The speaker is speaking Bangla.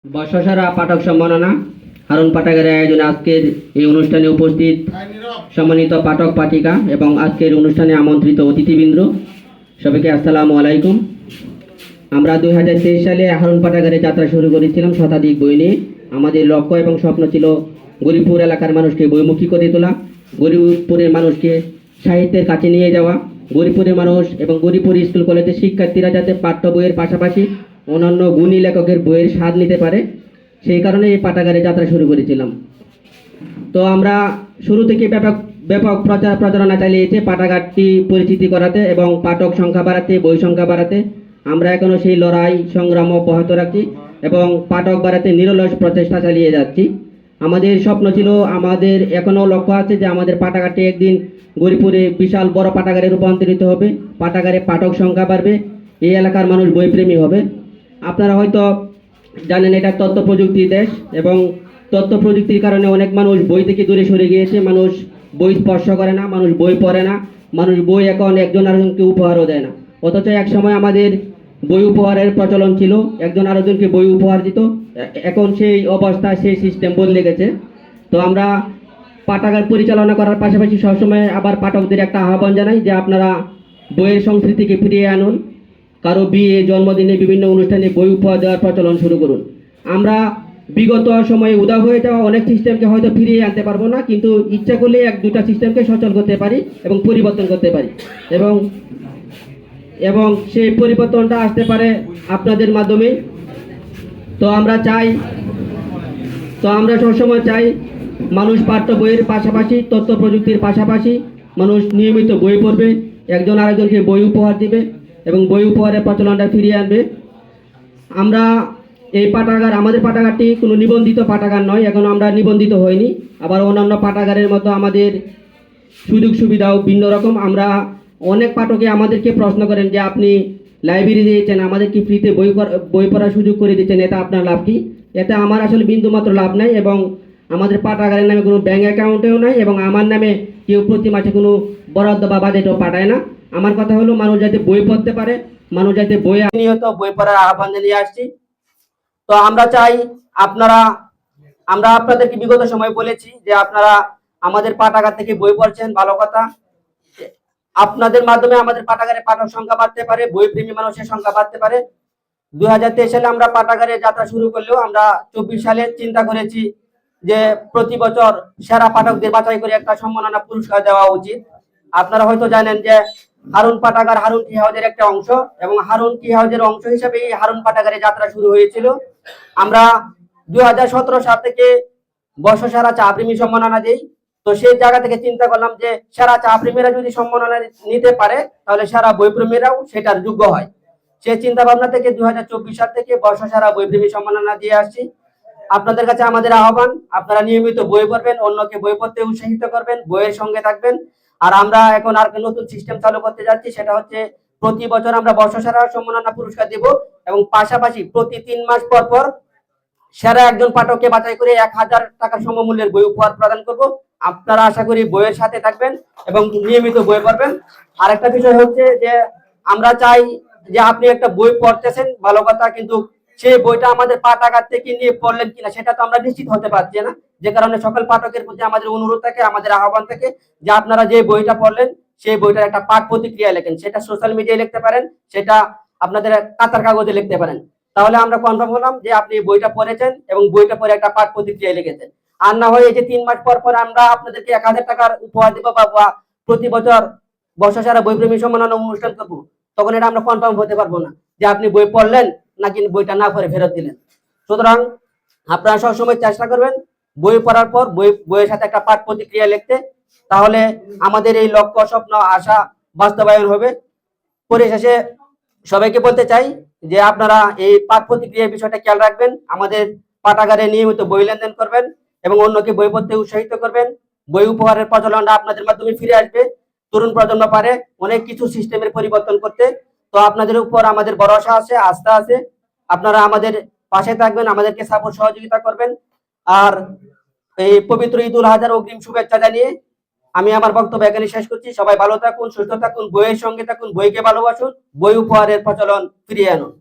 বর্ষসেরা পাঠক সম্মাননা হারুন পাঠাগারের আয়োজনে আজকের এই অনুষ্ঠানে উপস্থিত সম্মানিত পাঠক পাঠিকা এবং আজকের অনুষ্ঠানে আমন্ত্রিত অতিথিবৃন্দ, সবাইকে আসসালামু আলাইকুম। আমরা 2023 সালে হারুন পাঠাগারের যাত্রা শুরু করেছিলাম শতাধিক বই নিয়ে। আমাদের লক্ষ্য এবং স্বপ্ন ছিল গরিবপুর এলাকার মানুষকে বইমুখী করে তোলা, গরিবপুরের মানুষকে সাহিত্যের কাছে নিয়ে যাওয়া, গরিবপুরের মানুষ এবং গরিবপুর স্কুল কলেজের শিক্ষার্থীরা যাতে পাঠ্য বইয়ের পাশাপাশি অন্যান্য গুণী লেখকের বইয়ের স্বাদ নিতে পারে, সেই কারণে এই পাঠাগারে যাত্রা শুরু করেছিলাম। তো আমরা শুরু থেকে ব্যাপক প্রচারণা চালিয়েছি পাঠাগারটি পরিচিতি করাতে এবং পাঠক সংখ্যা বাড়াতে, বই সংখ্যা বাড়াতে। আমরা এখনও সেই লড়াই সংগ্রাম অব্যাহত রাখছি এবং পাঠক বাড়াতে নিরলস প্রচেষ্টা চালিয়ে যাচ্ছি। আমাদের স্বপ্ন ছিল, আমাদের এখনও লক্ষ্য আছে যে আমাদের পাঠাগারটি একদিন গরিবপুরে বিশাল বড় পাঠাগারে রূপান্তরিত হবে, পাঠাগারে পাঠক সংখ্যা বাড়বে, এই এলাকার মানুষ বইপ্রেমী হবে। আপনারা হয়তো জানেন এটা তথ্য প্রযুক্তির দেশ এবং তথ্য প্রযুক্তির কারণে অনেক মানুষ বই থেকে দূরে সরে গিয়েছে। মানুষ বই স্পর্শ করে না, মানুষ বই পড়ে না, মানুষ বই এখন একজন আরেকজনকে উপহারও দেয় না। অথচ এক সময় আমাদের বই উপহারের প্রচলন ছিল, একজন আরেকজনকে বই উপহার দিত। এখন সেই অবস্থা, সেই সিস্টেম বদলে গেছে। তো আমরা পাঠাগার পরিচালনা করার পাশাপাশি সবসময় আবার পাঠকদের একটা আহ্বান জানাই যে আপনারা বইয়ের সংস্কৃতিকে ফিরিয়ে আনুন। কারো বিয়ে, জন্মদিনে, বিভিন্ন অনুষ্ঠানে বই উপহার দেওয়ার প্রচলন শুরু করুন। আমরা বিগত সময়ে উদা হয়ে যাওয়া অনেক সিস্টেমকে হয়তো ফিরিয়ে আনতে পারবো না, কিন্তু ইচ্ছা করলে এক দুটা সিস্টেমকে সচল করতে পারি এবং পরিবর্তন করতে পারি এবং সেই পরিবর্তনটা আসতে পারে আপনাদের মাধ্যমে। তো আমরা সবসময় চাই মানুষ পাঠ্য বইয়ের পাশাপাশি, তথ্য প্রযুক্তির পাশাপাশি মানুষ নিয়মিত বই পড়বে, একজন আরেকজনকে বই উপহার দিবে এবং বই উপহারের প্রচলনটা ফিরিয়ে আনবে। আমরা এই পাঠাগার, আমাদের পাঠাগারটি কোনো নিবন্ধিত পাঠাগার নয়, এখন আমরা নিবন্ধিত হইনি। আবার অন্যান্য পাঠাগারের মতো আমাদের সুযোগ সুবিধাও ভিন্ন রকম। আমরা অনেক পাঠকে আমাদেরকে প্রশ্ন করেন যে আপনি লাইব্রেরি দিয়েছেন, আমাদের কি ফ্রিতে বই পড়ার সুযোগ করে দিচ্ছেন, এটা আপনার লাভ কি? এতে আমার আসলে বিন্দুমাত্র লাভ নাই এবং আমাদের পাঠাগারের নামে কোনো ব্যাঙ্ক অ্যাকাউন্টেও নাই এবং আমার নামে কেউ প্রতি মাসে কোনো বরাদ্দ বা বাজেটও পাঠায় না। আমার কথা হলো মানুষ যাতে বই পড়তে পারে, মানুষ যাতে নিয়ত বই পড়ার আহ্বান জানিয়ে আসছি। তো আমরা চাই আমরা আপনাদেরকে বিগত সময় বলেছি যে আপনারা আমাদের পাঠাগার থেকে বই পড়ছেন, ভালো কথা। আপনাদের মাধ্যমে আমাদের পাঠাগারে পাঠক সংখ্যা বাড়তে পারে, বই প্রেমী মানুষের সংখ্যা বাড়তে পারে। 2023 সালে আমরা পাঠাগারে যাত্রা শুরু করলেও আমরা 24 সালে চিন্তা করেছি যে প্রতি বছর সেরা পাঠকদের বাছাই করে একটা সম্মাননা পুরস্কার দেওয়া উচিত। আপনারা হয়তো জানেন যে হারুন পাঠাগার হারুন টি হাউজের একটা অংশ এবং হারুন টি হাউজের অংশ হিসেবে এই হারুন পাঠাগারে যাত্রা শুরু হয়েছিল। আমরা 2017 সাল থেকে বর্ষসেরা চা প্রেমী সম্মাননা দিই। তো সেই জায়গা থেকে চিন্তা করলাম যে সেরা চা প্রেমীরা যদি সম্মাননা নিতে পারে তাহলে সেরা বইপ্রেমীরাও সেটার যোগ্য হয়। সেই চিন্তা ভাবনা থেকে 2024 সাল থেকে বর্ষসেরা বইপ্রেমী সম্মাননা দিয়ে আসছি। আপনাদের কাছে আমাদের আহ্বান, আপনারা নিয়মিত বই পড়বেন, অন্যকে বই পড়তে উৎসাহিত করবেন, বইয়ের সঙ্গে থাকবেন। আর আমরা এখন আর নতুন সিস্টেম চালু করতে যাচ্ছি, সেটা হচ্ছে প্রতি বছর আমরা বর্ষসেরা সম্মাননা পুরস্কার দেব এবং পাশাপাশি প্রতি 3 মাস পর পর সেরা একজন পাঠককে বাছাই করে 1000 টাকার সমমূল্যের বই উপহার প্রদান করব। আপনারা আশা করি বইয়ের সাথে থাকবেন এবং নিয়মিত বই পড়বেন। আরেকটা বিষয় হচ্ছে যে আমরা চাই যে আপনি একটা বই পড়তেছেন, ভালো কথা, কিন্তু সেই বইটা আমাদের পাঠাগার থেকে নিয়ে পড়লেন কিনা সেটা তো আমরা নিশ্চিত হতে পারছি না। যে কারণে সকল পাঠকের প্রতি আমাদের অনুরোধ থাকে, আমাদের আহ্বান থাকে যে আপনারা যে বইটা পড়লেন সেই বইটার একটা পাঠ প্রতিক্রিয়া লেখেন। সেটা সোশ্যাল মিডিয়ায় লিখতে পারেন, সেটা আপনাদের খাতার কাগজে লিখতে পারেন। তাহলে আমরা কনফার্ম হলাম যে আপনি বইটা পড়েছেন এবং বইটা পড়ে একটা পাঠ প্রতিক্রিয়া লিখেছেন। আর না হয় এই যে 3 মাস পর পর আমরা আপনাদেরকে 1000 টাকার উপহার দিব বা প্রতি বছর বর্ষসেরা বইপ্রেমী সম্মাননা অনুষ্ঠান করবো, তখন এটা আমরা কনফার্ম হতে পারবো না যে আপনি বই পড়লেন নাকি বইটা না পড়ে ফেরত দিলেন। সুতরাং আপনারা সবসময় চেষ্টা করবেন বই পড়ার পর বইয়ের সাথে একটা পাঠ প্রতিক্রিয়া লিখতে, তাহলে আমাদের এই লক্ষ্য, স্বপ্ন, আশা বাস্তবায়ন হবে। পরিশেষে সবাইকে বলতে চাই যে আপনারা এই পাঠ প্রতিক্রিয়ার বিষয়টা খেয়াল রাখবেন, আমাদের পাঠাগারে নিয়মিত বই লেনদেন করবেন এবং অন্যকে বই পড়তে উৎসাহিত করবেন। বই উপহারের প্রচলনটা আপনাদের মাধ্যমে ফিরে আসবে। তরুণ প্রজন্ম পারে অনেক কিছু সিস্টেমের পরিবর্তন করতে। তো আপনাদের উপর আমাদের ভরসা আছে, আস্থা আছে। আপনারা আমাদের পাশে থাকবেন, আমাদেরকে সাপোর্ট সহযোগিতা করবেন। আর এই পবিত্র ঈদুল আজহার অগ্রিম শুভেচ্ছা জানিয়ে আমি আমার বক্তব্য এখানে শেষ করছি। সবাই ভালো থাকুন, সুস্থ থাকুন, বইয়ের সঙ্গে থাকুন, বইকে ভালোবাসুন, বই উপহারের প্রচলন ফিরিয়ে আনুন।